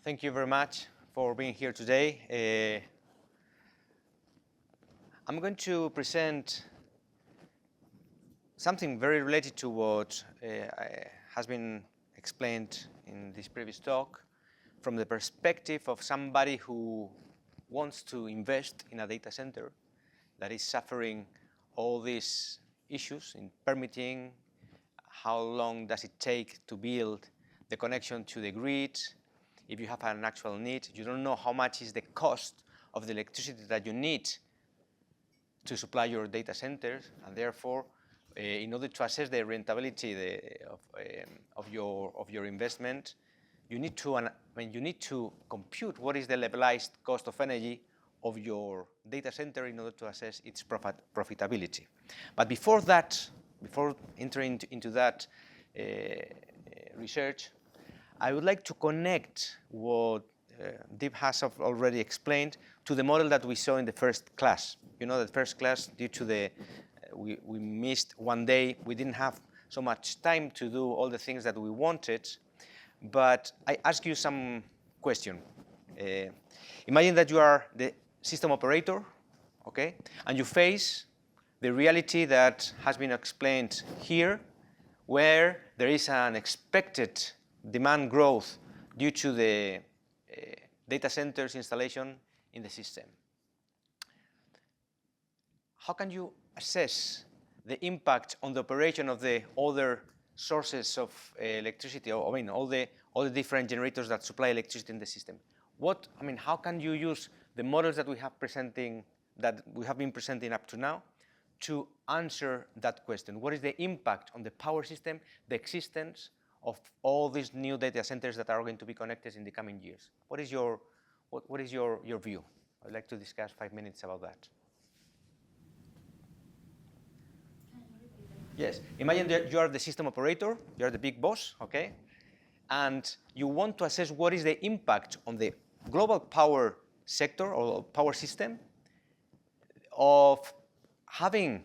Thank you very much for being here today. I'm going to present something very related to what has been explained in this previous talk from the perspective of somebody who wants to invest in a data center that is suffering all these issues in permitting, how long does it take to build the connection to the grid. If you have an actual need, you don't know how much is the cost of the electricity that you need to supply your data centers, and therefore, in order to assess the rentability of your investment, you need to compute what is the levelized cost of energy of your data center in order to assess its profitability. But before that, before entering into that research, I would like to connect what Deep has already explained to the model that we saw in the first class. You know, the first class, due to the, we missed one day, we didn't have so much time to do all the things that we wanted, but I ask you some question. Imagine that you are the system operator, okay, and you face the reality that has been explained here, where there is an expected demand growth due to the data centers installation in the system. How can you assess the impact on the operation of the other sources of electricity, or I mean, all the different generators that supply electricity in the system? How can you use the models that we have been presenting up to now to answer that question? What is the impact on the power system, the existence of all these new data centers that are going to be connected in the coming years? What is your view? I'd like to discuss 5 minutes about that. Yes, imagine that you are the system operator, you are the big boss, okay? And you want to assess what is the impact on the global power sector or power system of having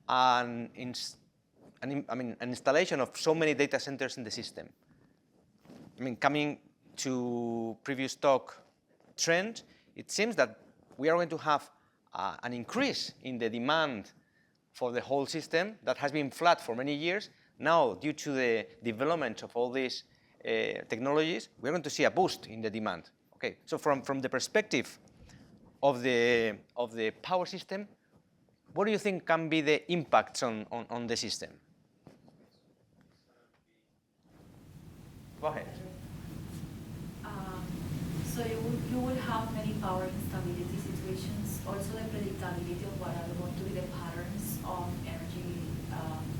an installation of so many data centers in the system. Coming to previous talk trend, it seems that we are going to have an increase in the demand for the whole system that has been flat for many years. Now, due to the development of all these technologies, we're going to see a boost in the demand. Okay, so from the perspective of the power system, what do you think can be the impacts on the system? Go ahead. So you will have many power instability situations, also the predictability of what are going to be the patterns of energy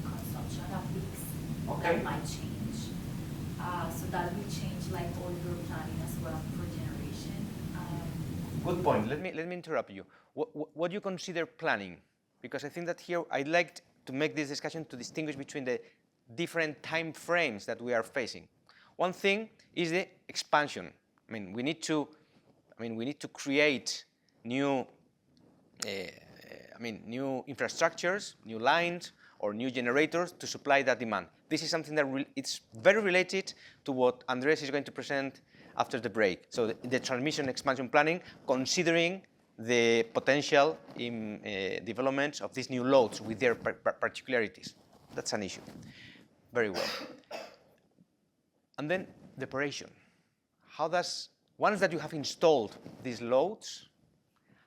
consumption at peaks. Okay. That might change. So that will change like all your planning as well for generation. Good point. Let me interrupt you. What do you consider planning? Because I think that here I'd like to make this discussion to distinguish between the different time frames that we are facing. One thing is the expansion. We need to create new infrastructures, new lines, or new generators to supply that demand. This is something that it's very related to what Andres is going to present after the break. So the transmission expansion planning, considering the potential in development of these new loads with their particularities. That's an issue. Very well. And then the operation. Once that you have installed these loads,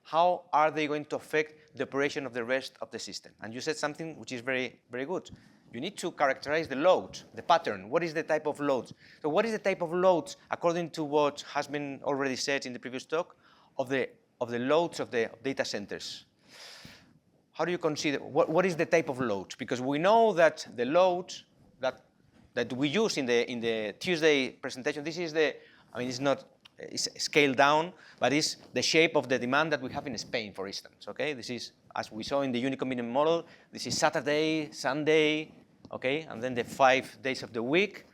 how are they going to affect the operation of the rest of the system? And you said something which is very, very good. You need to characterize the load, the pattern. What is the type of loads? So what is the type of loads, according to what has been already said in the previous talk, of the loads of the data centers? How do you consider, what is the type of load? Because we know that the load that we use in the Tuesday presentation, this is it's scaled down, but it's the shape of the demand that we have in Spain, for instance, okay? This is, as we saw in the Uniconvenient model, this is Saturday, Sunday, okay? And then the 5 days of the week.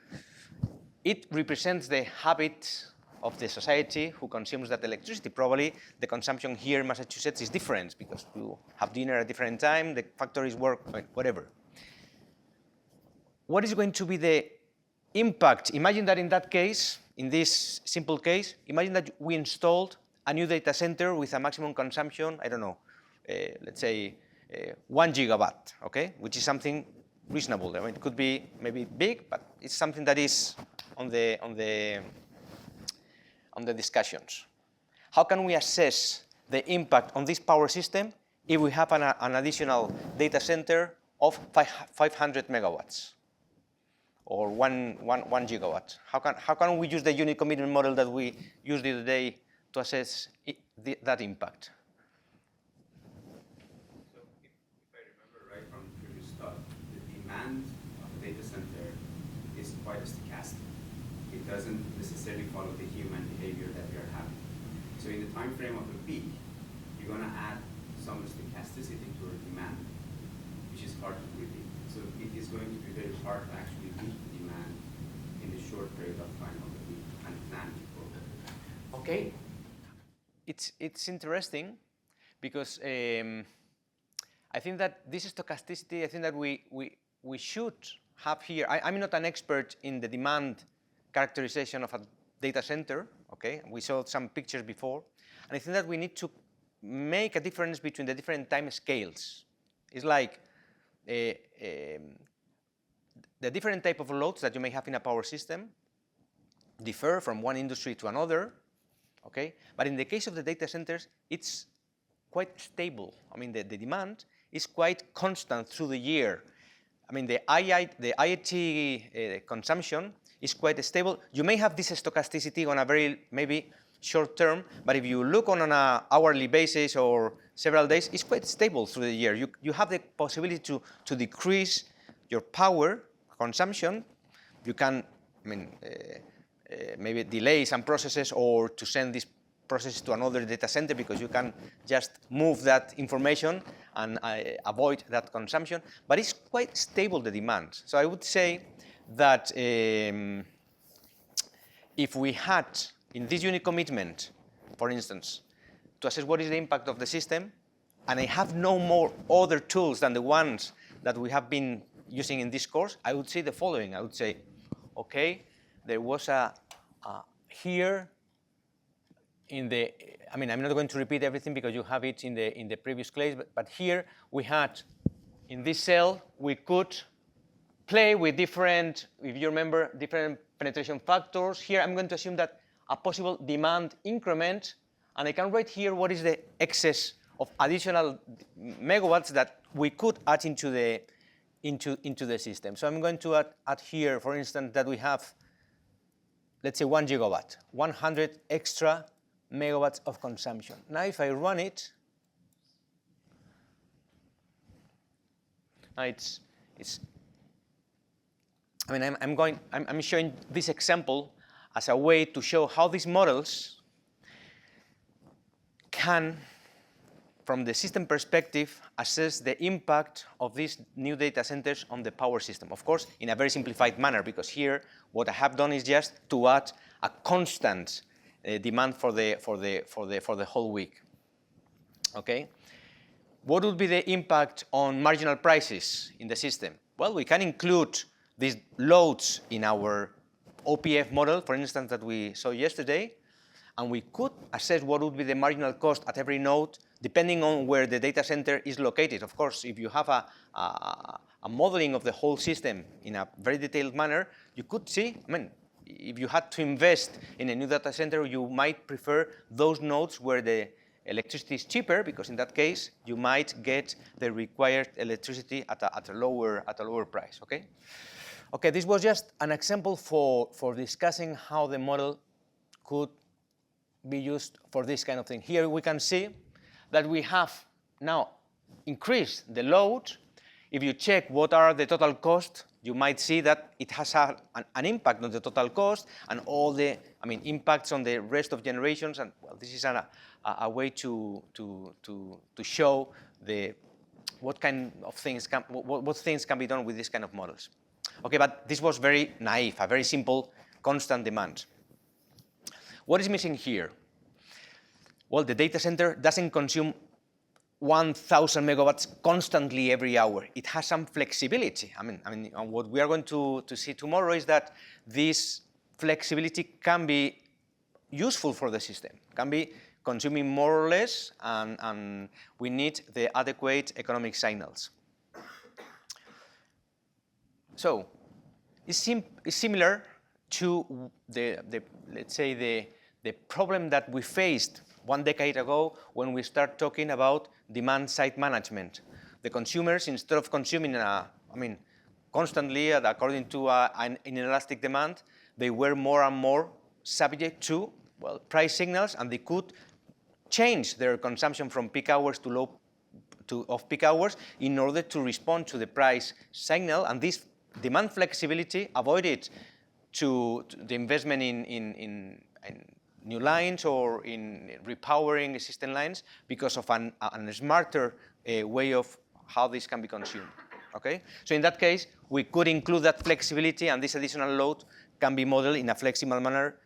It represents the habit of the society who consumes that electricity. Probably the consumption here in Massachusetts is different because you have dinner at a different time, the factories work, whatever. What is going to be the impact? Imagine that in that case, in this simple case, imagine that we installed a new data center with a maximum consumption, I don't know, let's say 1 gigawatt, okay, which is something reasonable. I mean, it could be maybe big, but it's something that is on the discussions. How can we assess the impact on this power system if we have an additional data center of 500 megawatts or 1 gigawatt? How can we use the unit commitment model that we used the other day to assess that impact? So if I remember right from the previous talk, the demand of a data center is quite stochastic. It doesn't necessarily follow the human behavior that we are having. So in the time frame of a peak, you're going to add some stochasticity to our demand, which is hard to predict. So it is going to be very hard to actually meet the demand in the short period of time of the peak and plan for it. Okay. It's interesting because I think that this stochasticity, I think that we should have here. I'm not an expert in the demand characterization of a data center, okay? We saw some pictures before. And I think that we need to make a difference between the different time scales. It's like the different type of loads that you may have in a power system differ from one industry to another, okay? But in the case of the data centers, it's quite stable. I mean, the demand is quite constant through the year. I mean, the IAT consumption is quite stable. You may have this stochasticity on a very maybe short term, but if you look on an hourly basis or several days, it's quite stable through the year. You have the possibility to decrease your power consumption. You can, I mean, maybe delay some processes or to send this process to another data center because you can just move that information and avoid that consumption. But it's quite stable, the demand. So I would say that if we had, in this unit commitment, for instance, to assess what is the impact of the system, and I have no more other tools than the ones that we have been using in this course, I would say the following. I would say, okay, there was here in the, I mean, I'm not going to repeat everything because you have it in the previous class, but here we had, in this cell, we could play with different, if you remember, different penetration factors. Here I'm going to assume that a possible demand increment, and I can write here what is the excess of additional megawatts that we could add into the system. So I'm going to add here, for instance, that we have, let's say 1 gigawatt, 100 extra megawatts of consumption. Now if I run it, now it's I mean, I'm showing this example as a way to show how these models can, from the system perspective, assess the impact of these new data centers on the power system. Of course, in a very simplified manner, because here what I have done is just to add a constant demand for the whole week. Okay. What would be the impact on marginal prices in the system? Well, we can include these loads in our OPF model, for instance, that we saw yesterday, and we could assess what would be the marginal cost at every node, depending on where the data center is located. Of course, if you have a modeling of the whole system in a very detailed manner, you could see, I mean, if you had to invest in a new data center, you might prefer those nodes where the electricity is cheaper, because in that case, you might get the required electricity at a lower price, okay? Okay, this was just an example for discussing how the model could be used for this kind of thing. Here we can see that we have now increased the load. If you check what are the total costs, you might see that it has an impact on the total cost and all the, I mean, impacts on the rest of generations. And well, this is a way to show what kind of things what things can be done with this kind of models. Okay, but this was very naive, a very simple constant demand. What is missing here? Well, the data center doesn't consume 1,000 megawatts constantly every hour. It has some flexibility. I mean, what we are going to see tomorrow is that this flexibility can be useful for the system, can be consuming more or less, and we need the adequate economic signals. So it's similar to let's say the problem that we faced 1 decade ago when we start talking about demand-side management. The consumers, instead of consuming, constantly according to an inelastic demand, they were more and more subject to, well, price signals, and they could change their consumption from peak hours to off-peak hours in order to respond to the price signal. And this demand flexibility avoided to the investment in new lines or in repowering existing lines because of a smarter way of how this can be consumed. Okay? So in that case, we could include that flexibility, and this additional load can be modeled in a flexible manner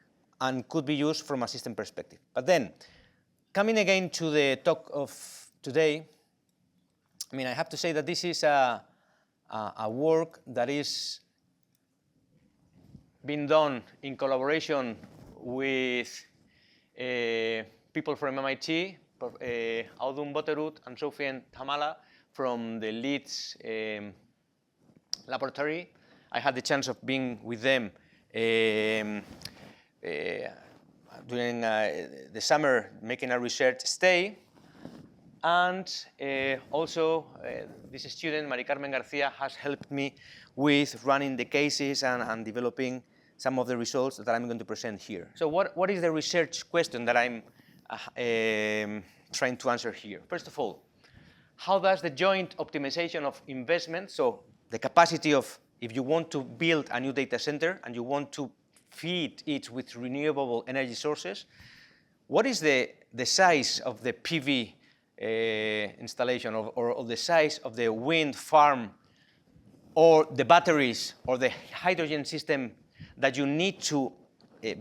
and could be used from a system perspective. But then, coming again to the talk of today, I have to say that this is a work that is being done in collaboration with people from MIT, Audun Botterud and Sophie Tamala from the Leeds laboratory. I had the chance of being with them during the summer, making a research stay. And also, this student, Mari Carmen Garcia, has helped me with running the cases and developing some of the results that I'm going to present here. So what is the research question that I'm trying to answer here? First of all, how does the joint optimization of investment, so the capacity of, if you want to build a new data center and you want to feed it with renewable energy sources, what is the size of the PV installation or the size of the wind farm or the batteries or the hydrogen system that you need to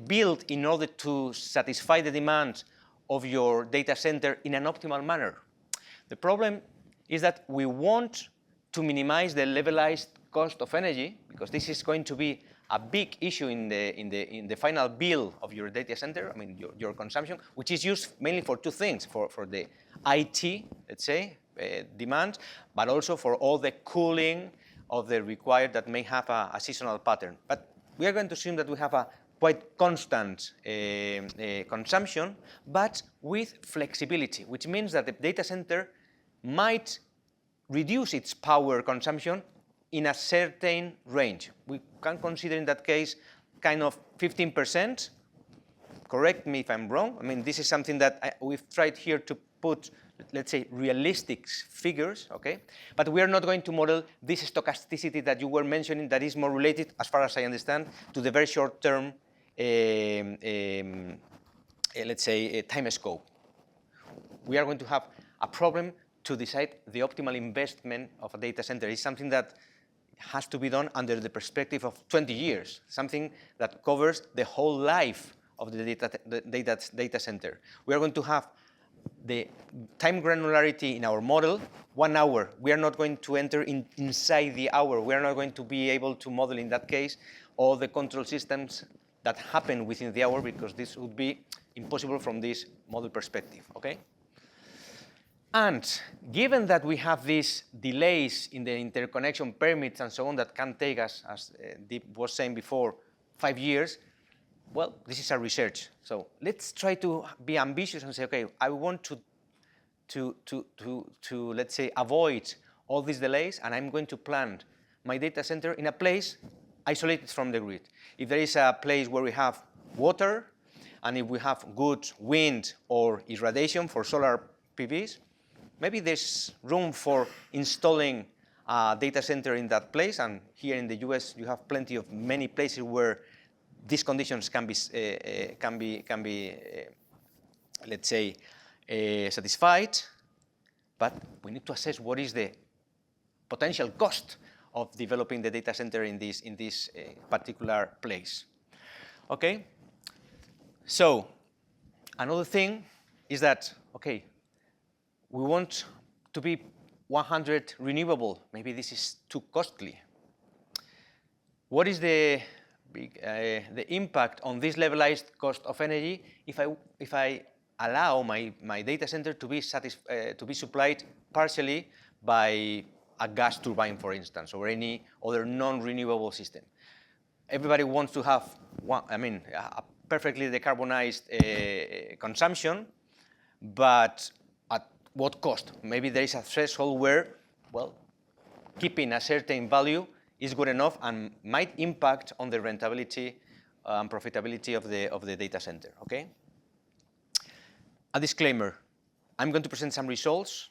build in order to satisfy the demands of your data center in an optimal manner? The problem is that we want to minimize the levelized cost of energy, because this is going to be a big issue in the final bill of your data center, your consumption, which is used mainly for two things, for the IT, let's say, demand, but also for all the cooling of the required that may have a seasonal pattern. But we are going to assume that we have a quite constant consumption, but with flexibility, which means that the data center might reduce its power consumption in a certain range. We can consider in that case kind of 15%. Correct me if I'm wrong. This is something that we've tried here to put, let's say, realistic figures, okay? But we are not going to model this stochasticity that you were mentioning that is more related, as far as I understand, to the very short-term, let's say, time scope. We are going to have a problem to decide the optimal investment of a data center. It's something that has to be done under the perspective of 20 years, something that covers the whole life of the data center. We are going to have the time granularity in our model, 1 hour. We are not going to enter inside the hour. We are not going to be able to model, in that case, all the control systems that happen within the hour, because this would be impossible from this model perspective, okay? And given that we have these delays in the interconnection permits and so on that can take us, as Deep was saying before, 5 years, well, this is our research. So let's try to be ambitious and say, okay, I want to let's say, avoid all these delays, and I'm going to plant my data center in a place isolated from the grid. If there is a place where we have water, and if we have good wind or irradiation for solar PVs, maybe there's room for installing a data center in that place. And here in the US, you have plenty of many places where these conditions can be, let's say, satisfied. But we need to assess what is the potential cost of developing the data center in this particular place. Okay. So another thing is that, okay, we want to be 100 renewable. Maybe this is too costly. What is the the impact on this levelized cost of energy if I allow my data center to be supplied partially by a gas turbine, for instance, or any other non-renewable system. Everybody wants to have a perfectly decarbonized consumption, but at what cost? Maybe there is a threshold where, well, keeping a certain value is good enough and might impact on the rentability and profitability of the data center, okay? A disclaimer, I'm going to present some results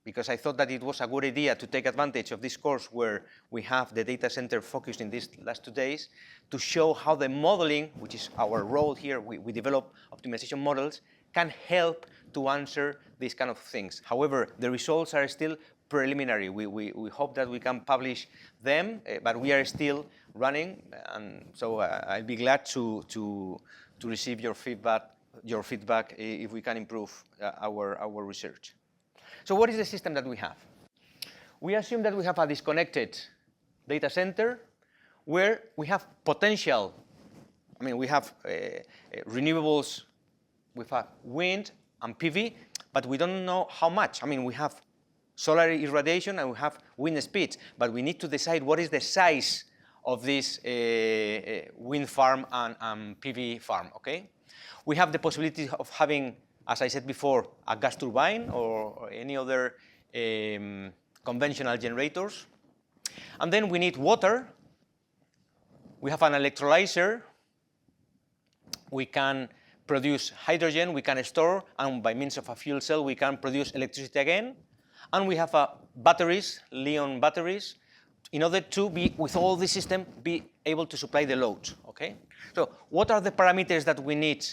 because I thought that it was a good idea to take advantage of this course where we have the data center focused in these last 2 days to show how the modeling, which is our role here, we develop optimization models, can help to answer these kind of things. However, the results are still preliminary. We hope that we can publish them, but we are still running, and so I'll be glad to receive your feedback if we can improve our research. So what is the system that we have? We assume that we have a disconnected data center where we have potential. We have renewables, we have wind and PV, but we don't know how much. We have solar irradiation and we have wind speeds, but we need to decide what is the size of this wind farm and PV farm, okay? We have the possibility of having, as I said before, a gas turbine or any other conventional generators. And then we need water. We have an electrolyzer. We can produce hydrogen, we can store, and by means of a fuel cell, we can produce electricity again. And we have batteries, Li-ion batteries, in order to be, with all this system, be able to supply the load, okay? So what are the parameters that we need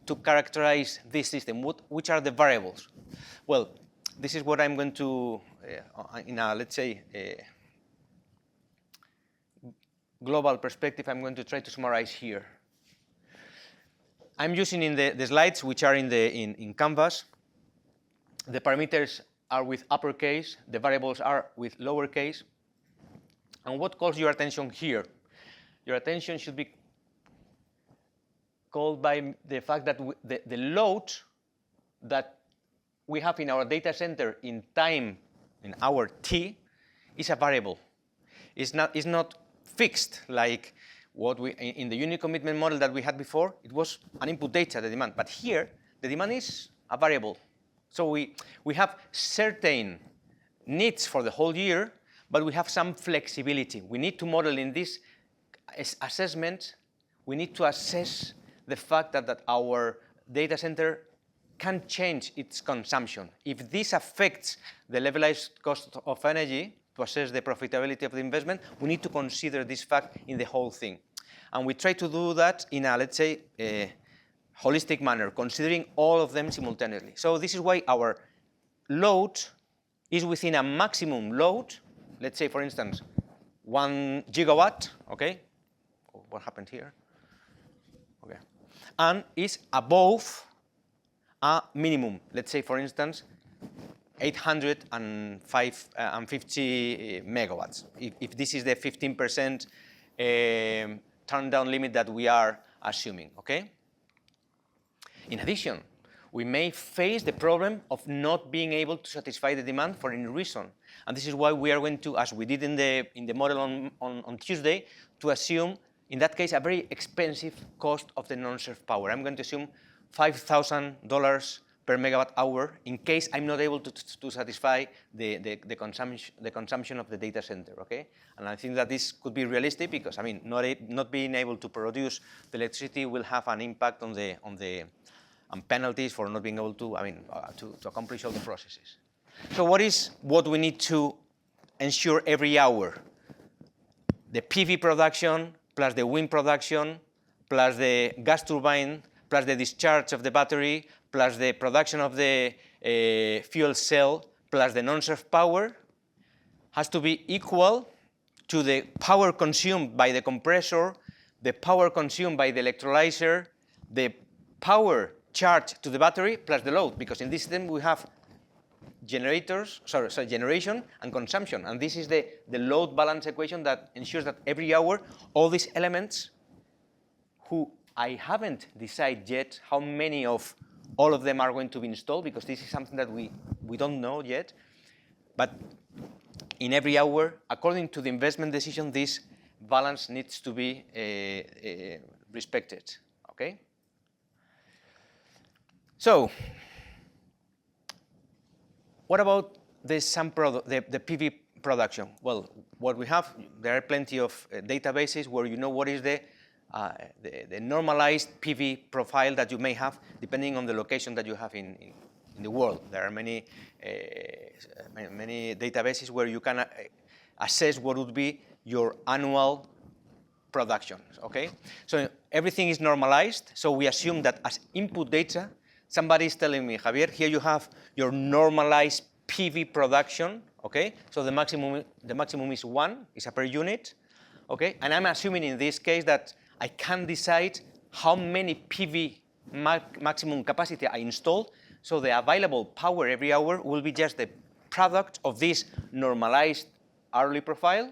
to characterize this system? Which are the variables? Well, this is what I'm going to, in a, let's say, global perspective, I'm going to try to summarize here. I'm using in the slides, which are in Canvas, the parameters are with uppercase, the variables are with lowercase. And what calls your attention here? Your attention should be called by the fact that the load that we have in our data center in time, in our T, is a variable. It's not fixed like what we, in the unit commitment model that we had before, it was an input data, the demand. But here, the demand is a variable. So we have certain needs for the whole year, but we have some flexibility. We need to model in this assessment, we need to assess the fact that our data center can change its consumption. If this affects the levelized cost of energy, to assess the profitability of the investment, we need to consider this fact in the whole thing. And we try to do that in a, let's say, a holistic manner, considering all of them simultaneously. So this is why our load is within a maximum load, let's say, for instance, 1 gigawatt, okay? What happened here? Okay. And is above a minimum, let's say, for instance, 850 megawatts, if this is the 15% turn down limit that we are assuming, okay? In addition, we may face the problem of not being able to satisfy the demand for any reason. And this is why we are going to, as we did in the model on Tuesday, to assume, in that case, a very expensive cost of the non-served power. I'm going to assume $5,000 per megawatt hour in case I'm not able to satisfy the consumption of the data center, okay? And I think that this could be realistic because, I mean, not being able to produce the electricity will have an impact on the penalties for not being able to, I mean, to accomplish all the processes. So what we need to ensure every hour? The PV production plus the wind production plus the gas turbine plus the discharge of the battery plus the production of the fuel cell plus the non-served power has to be equal to the power consumed by the compressor, the power consumed by the electrolyzer, the power charged to the battery plus the load, because in this system we have generation and consumption, and this is the load balance equation that ensures that every hour all these elements who I haven't decided yet how many of all of them are going to be installed, because this is something that we don't know yet. But in every hour, according to the investment decision, this balance needs to be respected, okay? So, what about the PV production? Well, what we have, there are plenty of databases where you know what is the normalized PV profile that you may have, depending on the location that you have in the world. There are many databases where you can assess what would be your annual production, okay? So everything is normalized, so we assume that as input data, somebody is telling me, Javier, here you have your normalized PV production, okay? So the maximum is 1, is a per unit, okay? And I'm assuming in this case that I can decide how many PV maximum capacity I install, so the available power every hour will be just the product of this normalized hourly profile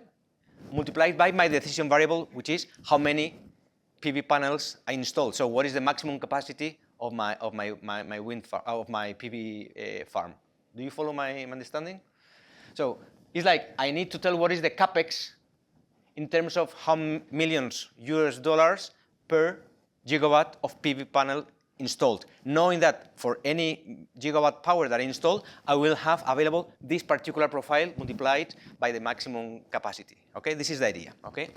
multiplied by my decision variable, which is how many PV panels I install. So what is the maximum capacity of my wind farm, of my PV farm? Do you follow my understanding? So it's like I need to tell what is the capex in terms of how millions US dollars per gigawatt of PV panel installed, knowing that for any gigawatt power that I install, I will have available this particular profile multiplied by the maximum capacity. Okay, this is the idea. Okay,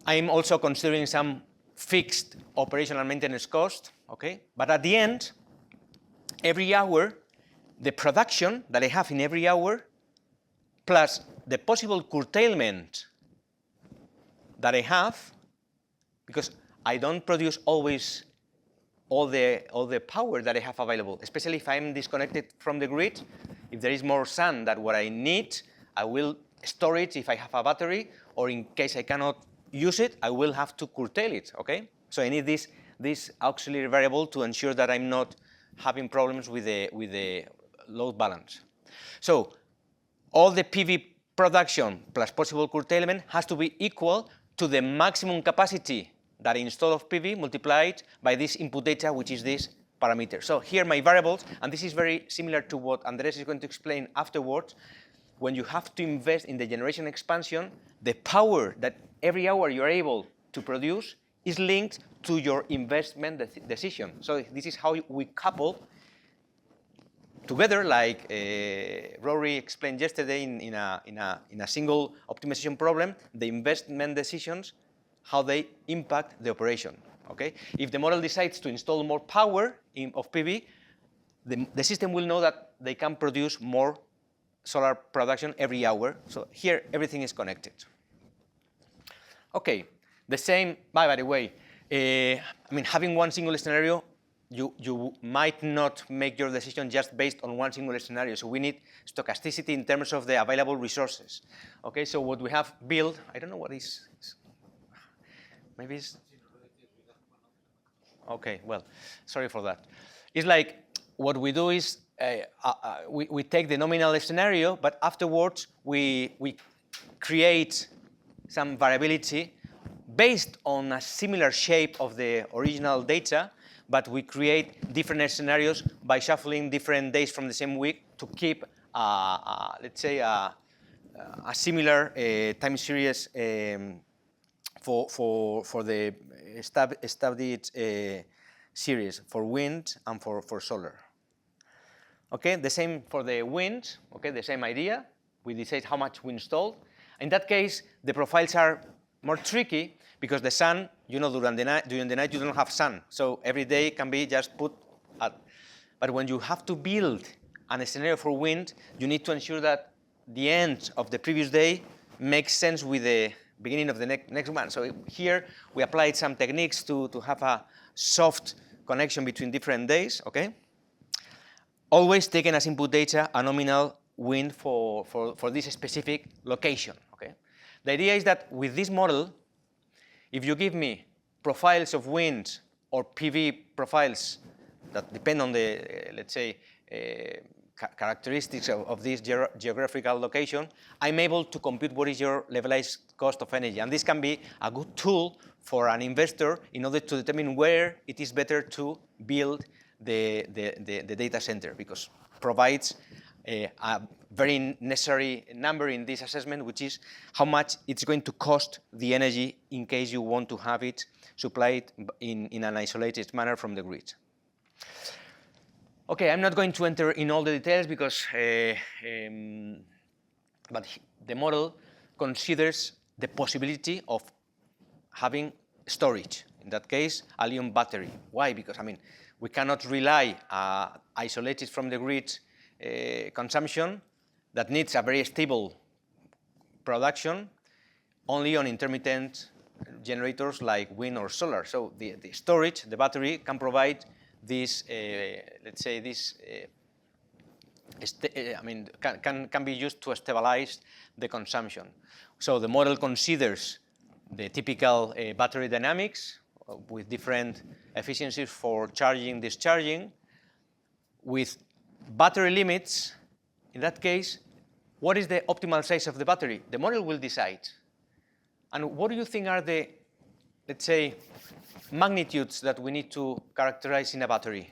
I'm also considering some fixed operational maintenance cost. Okay, but at the end, every hour, the production that I have in every hour, plus the possible curtailment that I have, because I don't produce always all the power that I have available, especially if I'm disconnected from the grid. If there is more sun than what I need, I will store it if I have a battery, or in case I cannot use it, I will have to curtail it, okay? So I need this auxiliary variable to ensure that I'm not having problems with the load balance. So all the PV production plus possible curtailment has to be equal to the maximum capacity that I install of PV multiplied by this input data, which is this parameter. So here my variables, and this is very similar to what Andres is going to explain afterwards. When you have to invest in the generation expansion, the power that every hour you're able to produce is linked to your investment decision. So this is how we couple together, like Rory explained yesterday in a single optimization problem, the investment decisions, how they impact the operation. Okay? If the model decides to install more power of PV, the system will know that they can produce more solar production every hour. So here, everything is connected. Okay, the same, by the way, I mean, having one single scenario, you might not make your decision just based on one single scenario. So we need stochasticity in terms of the available resources. Okay, so what we have built, I don't know what is, maybe it's, okay, well, sorry for that. It's like, what we do is, we take the nominal scenario, but afterwards we create some variability based on a similar shape of the original data, but we create different scenarios by shuffling different days from the same week to keep, let's say, a similar time series for the studied series for wind and for solar. Okay, the same for the wind. Okay, the same idea. We decide how much we install. In that case, the profiles are more tricky because the sun, you know, during the night you don't have sun, so every day can be just put at. But when you have to build a scenario for wind, you need to ensure that the end of the previous day makes sense with the beginning of the next one. So here we applied some techniques to have a soft connection between different days. Okay. Always taking as input data a nominal wind for this specific location. Okay. The idea is that with this model, if you give me profiles of wind or PV profiles that depend on the, let's say, characteristics of this geographical location, I'm able to compute what is your levelized cost of energy. And this can be a good tool for an investor in order to determine where it is better to build the data center, because provides a very necessary number in this assessment, which is how much it's going to cost the energy in case you want to have it supplied in an isolated manner from the grid. Okay, I'm not going to enter in all the details because, but the model considers the possibility of having storage. In that case, a lithium battery. Why? Because, I mean, we cannot rely isolated from the grid consumption that needs a very stable production only on intermittent generators like wind or solar. So the storage, the battery, can provide this, let's say, this, I mean, can be used to stabilize the consumption. So the model considers the typical battery dynamics with different efficiencies for charging, discharging, with battery limits. In that case, what is the optimal size of the battery? The model will decide. And what do you think are the, let's say, magnitudes that we need to characterize in a battery?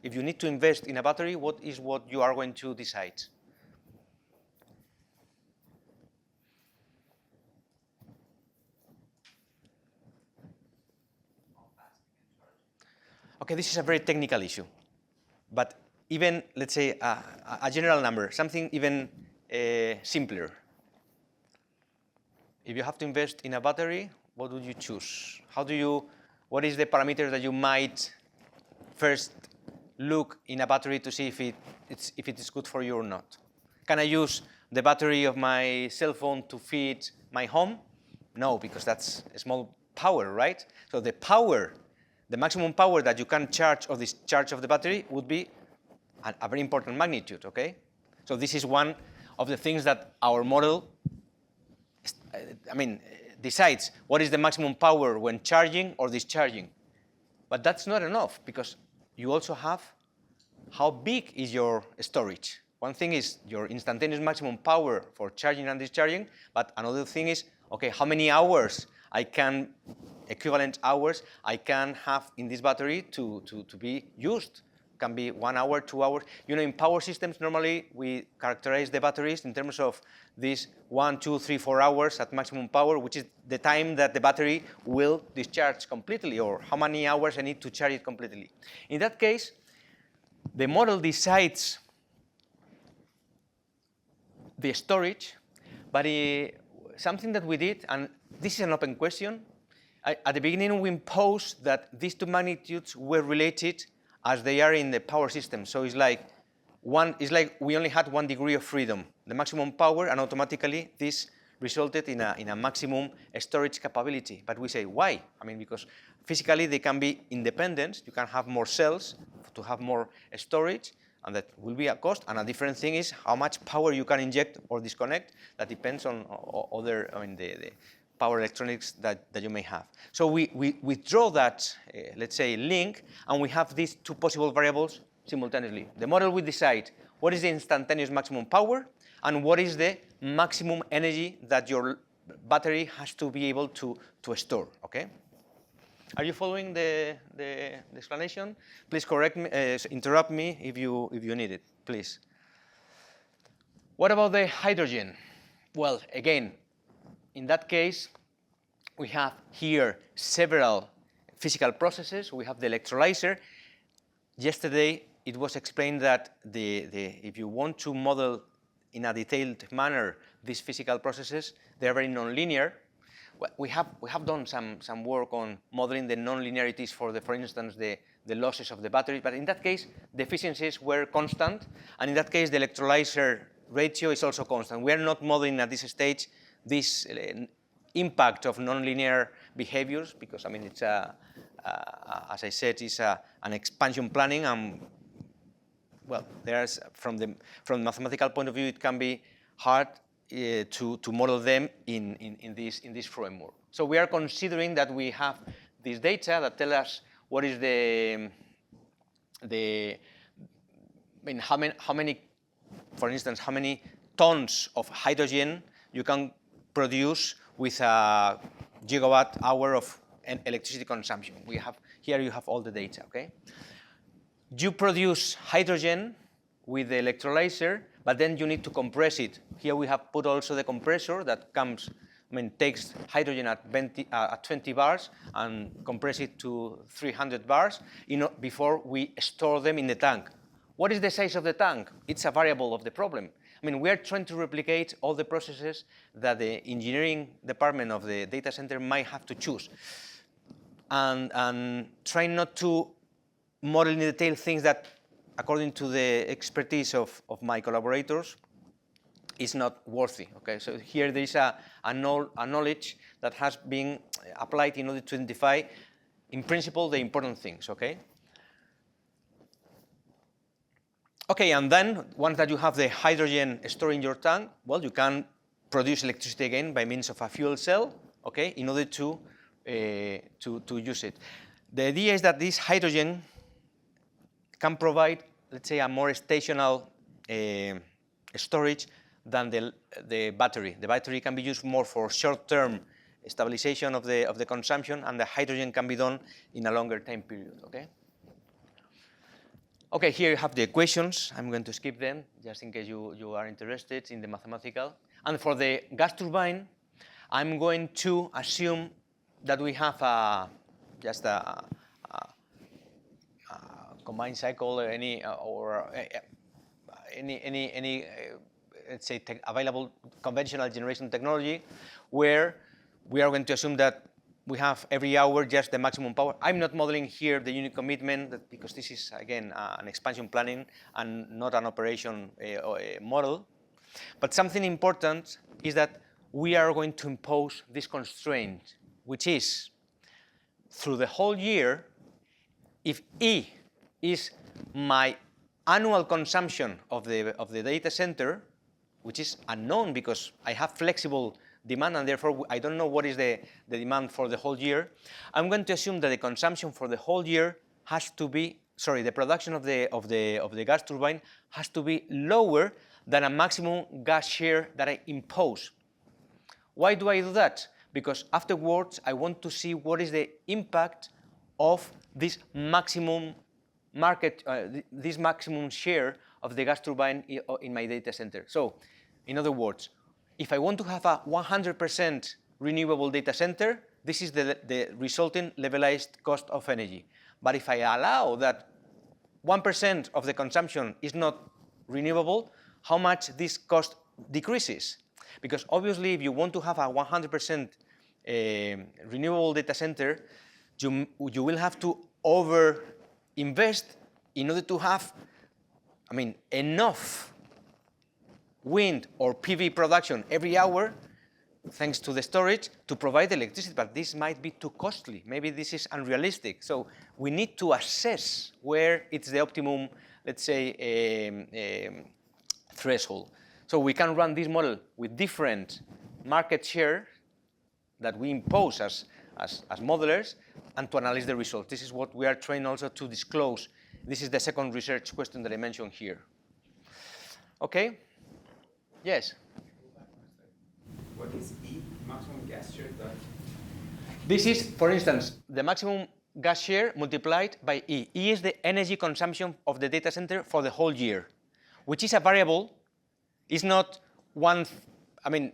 If you need to invest in a battery, what is what you are going to decide? Okay, this is a very technical issue. But even, let's say, a general number, something even simpler. If you have to invest in a battery, what would you choose? How do you, what is the parameter that you might first look in a battery to see if it is good for you or not? Can I use the battery of my cell phone to feed my home? No, because that's a small power, right? So the power, the maximum power that you can charge or discharge of the battery would be a very important magnitude, okay? So this is one of the things that our model, I mean, decides what is the maximum power when charging or discharging. But that's not enough, because you also have how big is your storage. One thing is your instantaneous maximum power for charging and discharging, but another thing is, okay, how many hours I can, equivalent hours, I can have in this battery to be used. Can be 1 hour, 2 hours. You know, in power systems, normally we characterize the batteries in terms of these 1, 2, 3, 4 hours at maximum power, which is the time that the battery will discharge completely, or how many hours I need to charge it completely. In that case, the model decides the storage, but something that we did, and this is an open question. At the beginning, we imposed that these two magnitudes were related as they are in the power system. So it's like we only had 1 degree of freedom, the maximum power, and automatically this resulted in a maximum storage capability. But we say, why? I mean, because physically they can be independent. You can have more cells to have more storage, and that will be a cost. And a different thing is how much power you can inject or disconnect. That depends on other, I mean, the power electronics that you may have. So we withdraw that, let's say, link, and we have these two possible variables simultaneously. The model will decide what is the instantaneous maximum power and what is the maximum energy that your battery has to be able to store, okay? Are you following the explanation? Please correct me, interrupt me if you need it, please. What about the hydrogen? Well, again, in that case, we have here several physical processes. We have the electrolyzer. Yesterday, it was explained that if you want to model in a detailed manner these physical processes, they are very nonlinear. We have done some work on modeling the nonlinearities for instance, the losses of the battery. But in that case, the efficiencies were constant. And in that case, the electrolyzer ratio is also constant. We are not modeling at this stage this impact of nonlinear behaviors, because, I mean, it's as I said, it's an expansion planning, and well, there's from the mathematical point of view, it can be hard to model them in this framework. So we are considering that we have this data that tell us what is the mean, how many, for instance, how many tons of hydrogen you can produce with a gigawatt hour of electricity consumption. We have, here you have all the data, okay? You produce hydrogen with the electrolyzer, but then you need to compress it. Here we have put also the compressor that comes, I mean, takes hydrogen at 20 bars and compress it to 300 bars before we store them in the tank. What is the size of the tank? It's a variable of the problem. I mean, we are trying to replicate all the processes that the engineering department of the data center might have to choose. And trying not to model in detail things that, according to the expertise of my collaborators, is not worthy. Okay, so here there is a knowledge that has been applied in order to identify, in principle, the important things. Okay. Okay, and then once that you have the hydrogen stored in your tank, well, you can produce electricity again by means of a fuel cell. Okay, in order to use it. The idea is that this hydrogen can provide, let's say, a more stational storage than the battery. The battery can be used more for short-term stabilization of the consumption, and the hydrogen can be done in a longer time period. Okay. Okay, here you have the equations. I'm going to skip them just in case you are interested in the mathematical. And for the gas turbine, I'm going to assume that we have just a combined cycle or any let's say available conventional generation technology, where we are going to assume that we have every hour just the maximum power. I'm not modeling here the unit commitment because this is, again, an expansion planning and not an operation model. But something important is that we are going to impose this constraint, which is through the whole year, if E is my annual consumption of the data center, which is unknown because I have flexible demand and therefore I don't know what is the demand for the whole year, I'm going to assume that the consumption for the whole year has to be, sorry, the production of the gas turbine has to be lower than a maximum gas share that I impose. Why do I do that? Because afterwards I want to see what is the impact of this maximum market, this maximum share of the gas turbine in my data center. So, in other words, if I want to have a 100% renewable data center, this is the resulting levelized cost of energy. But if I allow that 1% of the consumption is not renewable, how much this cost decreases? Because obviously, if you want to have a 100% renewable data center, you will have to over-invest in order to have, I mean, enough wind or PV production every hour, thanks to the storage, to provide electricity. But this might be too costly. Maybe this is unrealistic. So we need to assess where it's the optimum, let's say, threshold. So we can run this model with different market share that we impose as modelers and to analyze the results. This is what we are trying also to disclose. This is the second research question that I mentioned here. Okay? Yes? What is E, maximum gas share? This is, for instance, the maximum gas share multiplied by E. E is the energy consumption of the data center for the whole year, which is a variable. It's not one, I mean,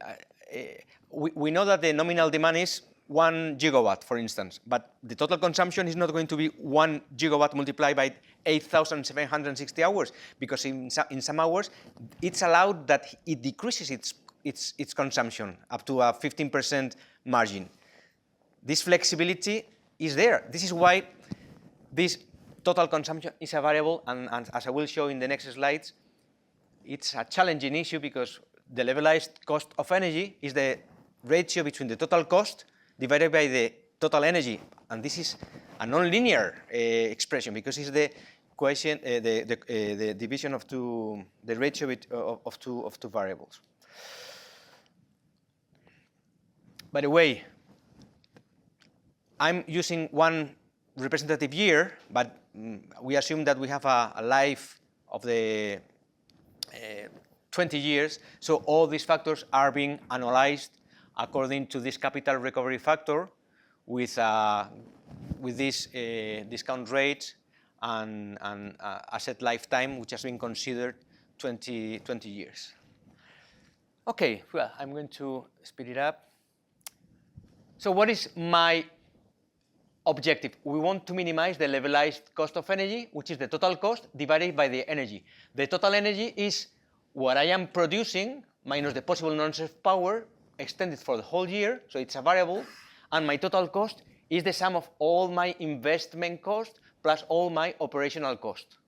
we know that the nominal demand is 1 gigawatt, for instance, but the total consumption is not going to be 1 gigawatt multiplied by 8,760 hours, because in some hours, it's allowed that it decreases its consumption up to a 15% margin. This flexibility is there. This is why this total consumption is a variable, and as I will show in the next slides, it's a challenging issue because the levelized cost of energy is the ratio between the total cost divided by the total energy, and this is a non-linear expression because it's the equation, the division of the ratio of two variables. By the way, I'm using one representative year, but we assume that we have a life 20 years. So all these factors are being analyzed according to this capital recovery factor with this discount rate and asset lifetime, which has been considered 20 years. Okay, well, I'm going to speed it up. So what is my objective? We want to minimize the levelized cost of energy, which is the total cost divided by the energy. The total energy is what I am producing minus the possible non-served power extended for the whole year, so it's a variable, and my total cost is the sum of all my investment cost plus all my operational cost.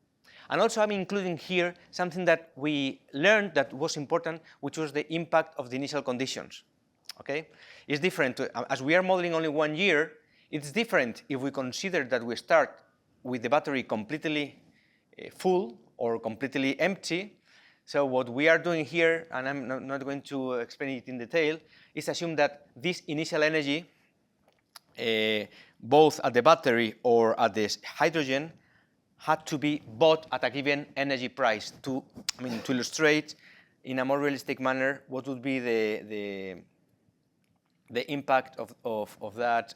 And also I'm including here something that we learned that was important, which was the impact of the initial conditions. Okay? It's different, as we are modeling only 1 year, it's different if we consider that we start with the battery completely full or completely empty. So what we are doing here, and I'm not going to explain it in detail, is assume that this initial energy, both at the battery or at the hydrogen, had to be bought at a given energy price to illustrate in a more realistic manner what would be the impact of that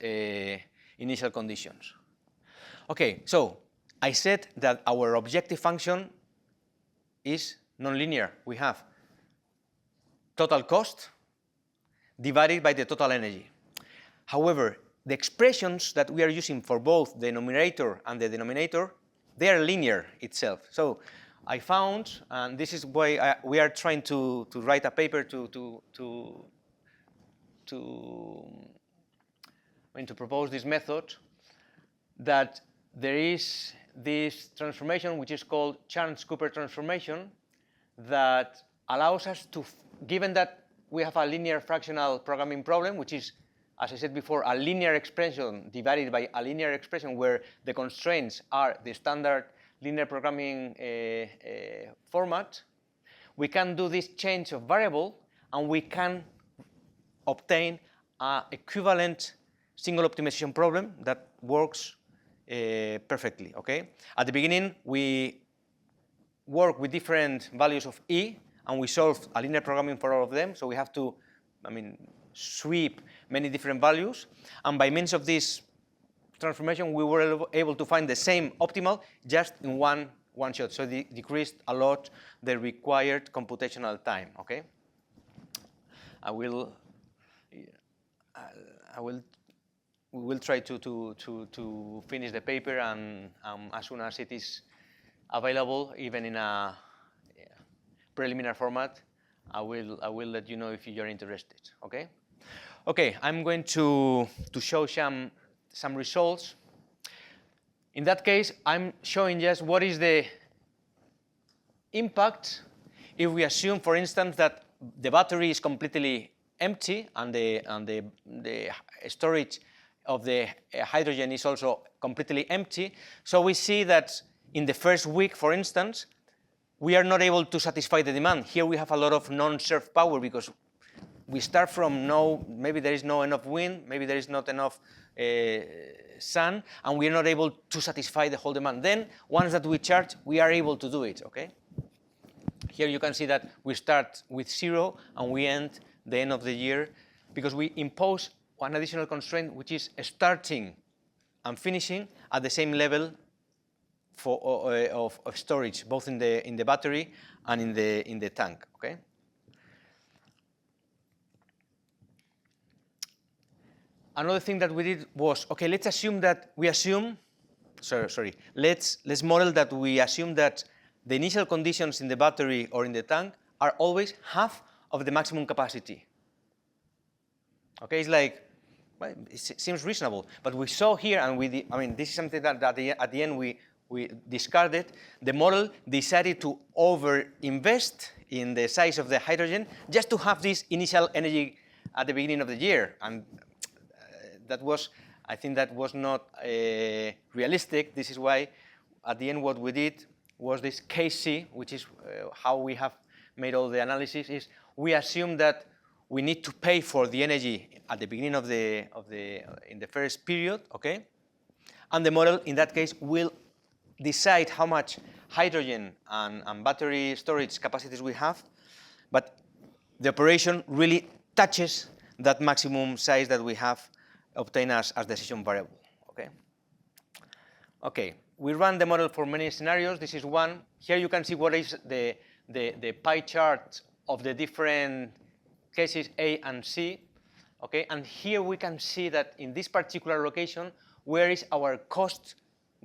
initial conditions. Okay, so I said that our objective function is nonlinear. We have total cost divided by the total energy. However, the expressions that we are using for both the numerator and the denominator, they are linear itself. So I found, and this is why we are trying to write a paper to propose this method, that there is this transformation which is called Chance-Cooper transformation that allows us to, given that we have a linear fractional programming problem, which is, as I said before, a linear expression divided by a linear expression where the constraints are the standard linear programming format, we can do this change of variable and we can obtain an equivalent single optimization problem that works perfectly, okay? At the beginning, we work with different values of E, and we solve a linear programming for all of them, so we have to, sweep many different values, and by means of this transformation, we were able to find the same optimal just in one shot, so it decreased a lot the required computational time, okay? We will try to finish the paper, and as soon as it is available, even in a preliminary format, I will let you know if you're interested. Okay? Okay, I'm going to show some results. In that case, I'm showing just what is the impact if we assume, for instance, that the battery is completely empty and the storage of the hydrogen is also completely empty. So we see that in the first week, for instance, we are not able to satisfy the demand. Here we have a lot of non-served power because we start from maybe there is not enough wind, maybe there is not enough sun, and we are not able to satisfy the whole demand. Then, once that we charge, we are able to do it, okay? Here you can see that we start with 0 and we end the end of the year because we impose one additional constraint, which is starting and finishing at the same level of storage, both in the battery and in the tank. Okay. Another thing that we did was, okay, let's assume that we assume. Let's model that we assume that the initial conditions in the battery or in the tank are always half of the maximum capacity. Okay, it's like, well, it seems reasonable, but we saw here, and this is something that at the end we discarded. The model decided to over-invest in the size of the hydrogen just to have this initial energy at the beginning of the year, and I think that was not realistic. This is why, at the end, what we did was this case C, which is how we have made all the analysis. Is we assume that we need to pay for the energy at the beginning in the first period, okay? And the model, in that case, will decide how much hydrogen and battery storage capacities we have, but the operation really touches that maximum size that we have obtained as decision variable. Okay. Okay. We run the model for many scenarios. This is one. Here you can see what is the pie chart of the different cases A and C. Okay. And here we can see that in this particular location, where is our cost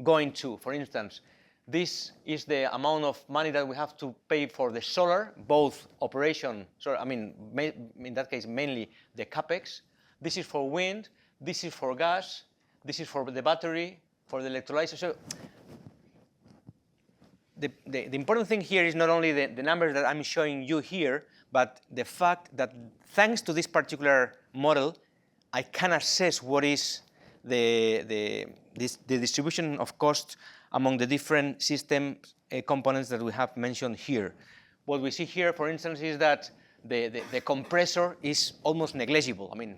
going to? For instance, this is the amount of money that we have to pay for the solar, both operation, so I mean, in that case, mainly the capex. This is for wind, this is for gas, this is for the battery, for the electrolyzer. So the important thing here is not only the numbers that I'm showing you here, but the fact that thanks to this particular model, I can assess what is the distribution of costs among the different system components that we have mentioned here. What we see here, for instance, is that the compressor is almost negligible. I mean,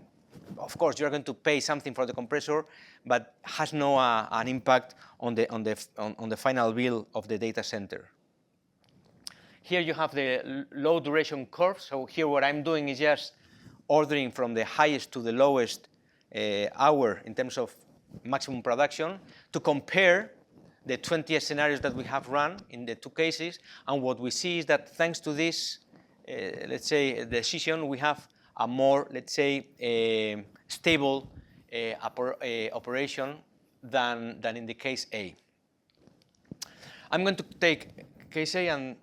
of course, you're going to pay something for the compressor, but has no an impact on the final bill of the data center. Here you have the low duration curve. So here what I'm doing is just ordering from the highest to the lowest hour in terms of maximum production to compare the 20 scenarios that we have run in the two cases. And what we see is that thanks to this, let's say, decision, we have a more, let's say, stable operation than in the case A. I'm going to take case A and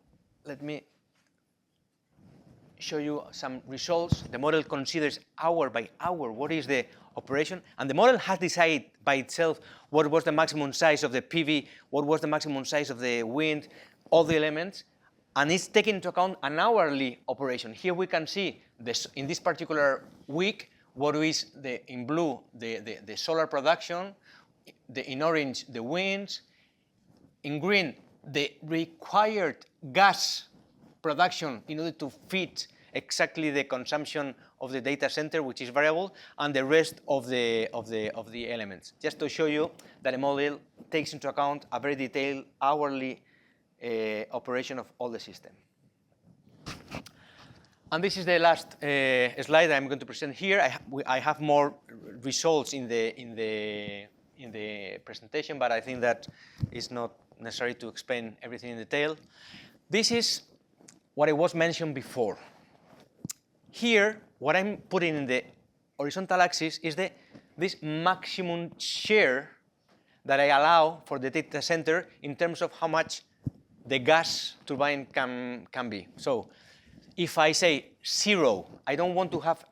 let me show you some results. The model considers hour by hour what is the operation, and the model has decided by itself what was the maximum size of the PV, what was the maximum size of the wind, all the elements, and it's taking into account an hourly operation. Here we can see this, in this particular week, what is in blue the solar production, in orange the wind, in green the required gas production in order to fit exactly the consumption of the data center, which is variable, and the rest of the elements. Just to show you that the model takes into account a very detailed hourly operation of all the system. And this is the last slide I'm going to present here. I have more results in the presentation, but I think that it's not necessary to explain everything in detail. This is what I was mentioned before. Here, what I'm putting in the horizontal axis is this maximum share that I allow for the data center in terms of how much the gas turbine can be. So if I say 0, I don't want to have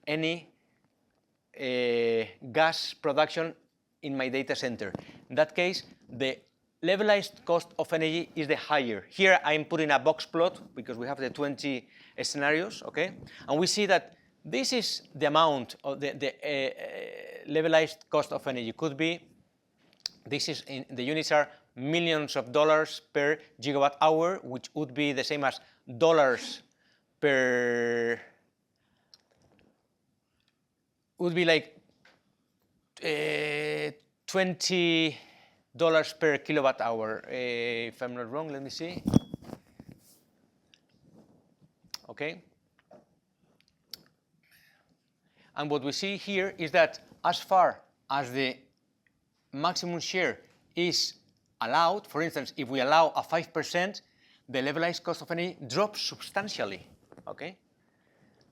any gas production in my data center. In that case, the levelized cost of energy is the higher. Here I'm putting a box plot because we have the 20 scenarios, okay? And we see that this is the amount of the levelized cost of energy. Could be, this is the units are millions of dollars per gigawatt hour, which would be the same as dollars per, would be like $20 per kilowatt hour. If I'm not wrong, let me see. Okay. And what we see here is that as far as the maximum share is allowed, for instance, if we allow a 5%, the levelized cost of energy drops substantially. Okay.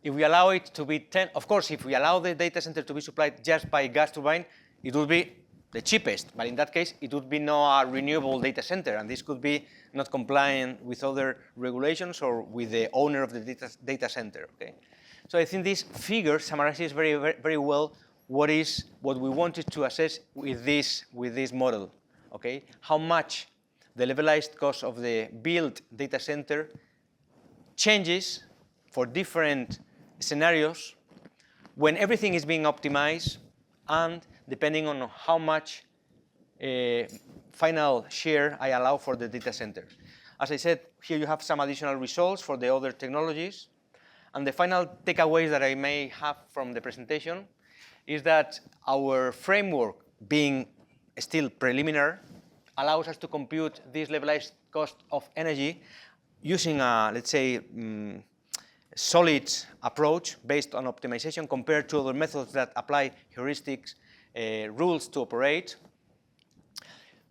If we allow it to be 10, of course, if we allow the data center to be supplied just by gas turbine, it would be the cheapest, but in that case, it would be not a renewable data center, and this could be not compliant with other regulations or with the owner of the data center. Okay, so I think this figure summarizes very well what we wanted to assess with this model. Okay, how much the levelized cost of the built data center changes for different scenarios when everything is being optimized and depending on how much final share I allow for the data center. As I said, here you have some additional results for the other technologies. And the final takeaways that I may have from the presentation is that our framework, being still preliminary, allows us to compute this levelized cost of energy using a, let's say, solid approach based on optimization compared to other methods that apply heuristics rules to operate.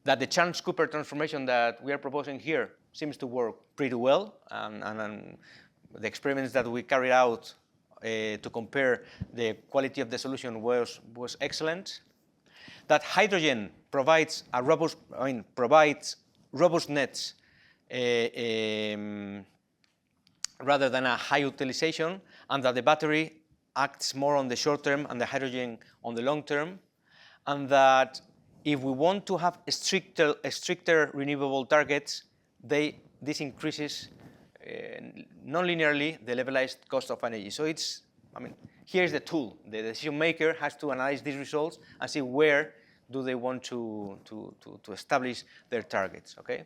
That the Chance-Cooper transformation that we are proposing here seems to work pretty well, and the experiments that we carried out to compare the quality of the solution was excellent. That hydrogen provides a robust, provides robust nets rather than a high utilization, and that the battery acts more on the short term and the hydrogen on the long term, and that if we want to have stricter renewable targets, this increases non-linearly the levelized cost of energy. So it's, here's the tool. The decision maker has to analyze these results and see where do they want to establish their targets. Okay,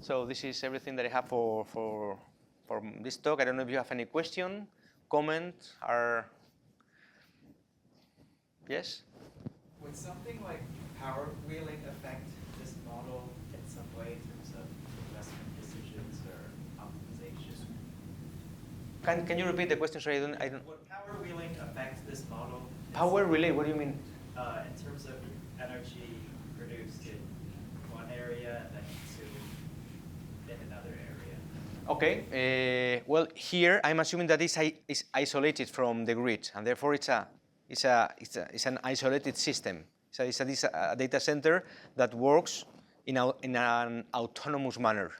so this is everything that I have for this talk. I don't know if you have any question, comment, or yes. Would something like power wheeling affect this model in some way in terms of investment decisions or optimization? Can you repeat the question? Sorry, I don't. Would power wheeling affect this model? Power relay? What do you mean? In terms of energy produced in one area and then consumed in another area. Okay. Well, here I'm assuming that it's isolated from the grid, and therefore it's an isolated system. So it's a data center that works in an autonomous manner.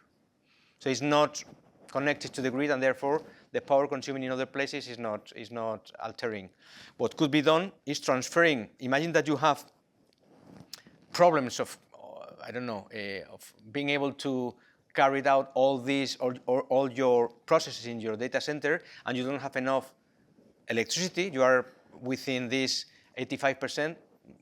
So it's not connected to the grid, and therefore the power consuming in other places is not altering. What could be done is transferring. Imagine that you have problems of, I don't know, of being able to carry out all these or all your processes in your data center, and you don't have enough electricity. You are within this 85%.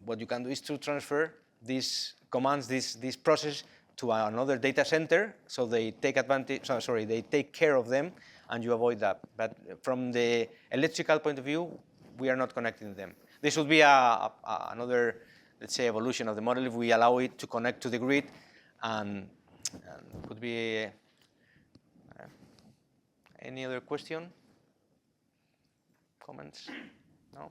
What you can do is to transfer these commands, this process, to another data center, so they take advantage. Sorry, they take care of them, and you avoid that. But from the electrical point of view, we are not connecting them. This would be another, let's say, evolution of the model if we allow it to connect to the grid, and could be any other question, comments? No.